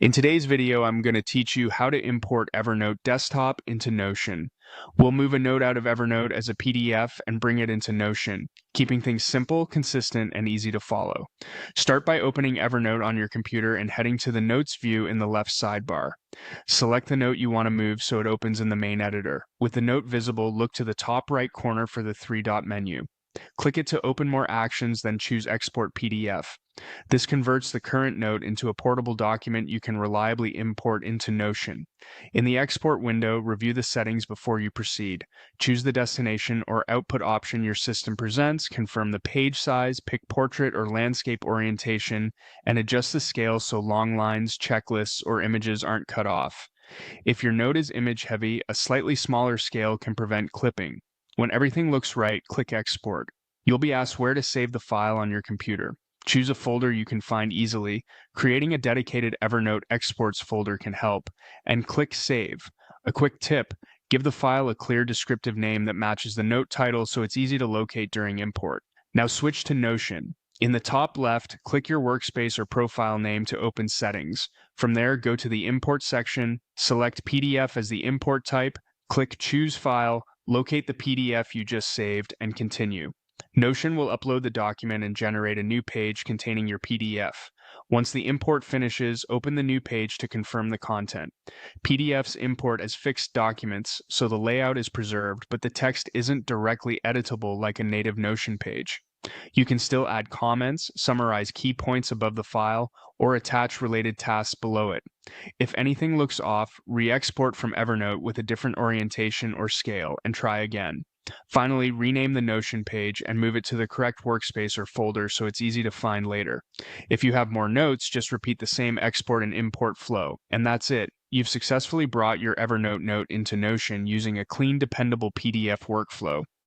In today's video, I'm going to teach you how to import Evernote Desktop into Notion. We'll move a note out of Evernote as a PDF and bring it into Notion, keeping things simple, consistent, and easy to follow. Start by opening Evernote on your computer and heading to the Notes view in the left sidebar. Select the note you want to move so it opens in the main editor. With the note visible, look to the top right corner for the three-dot menu. Click it to open more actions, then choose Export PDF. This converts the current note into a portable document you can reliably import into Notion. In the export window, review the settings before you proceed. Choose the destination or output option your system presents, confirm the page size, pick portrait or landscape orientation, and adjust the scale so long lines, checklists, or images aren't cut off. If your note is image heavy, a slightly smaller scale can prevent clipping. When everything looks right, click Export. You'll be asked where to save the file on your computer. Choose a folder you can find easily. Creating a dedicated Evernote exports folder can help, and click Save. A quick tip: give the file a clear descriptive name that matches the note title so it's easy to locate during import. Now switch to Notion. In the top left, click your workspace or profile name to open Settings. From there, go to the Import section, select PDF as the import type, click Choose File, locate the PDF you just saved, and continue. Notion will upload the document and generate a new page containing your PDF. Once the import finishes, open the new page to confirm the content. PDFs import as fixed documents, so the layout is preserved, but the text isn't directly editable like a native Notion page. You can still add comments, summarize key points above the file, or attach related tasks below it. If anything looks off, re-export from Evernote with a different orientation or scale and try again. Finally, rename the Notion page and move it to the correct workspace or folder so it's easy to find later. If you have more notes, just repeat the same export and import flow, and that's it. You've successfully brought your Evernote note into Notion using a clean, dependable PDF workflow.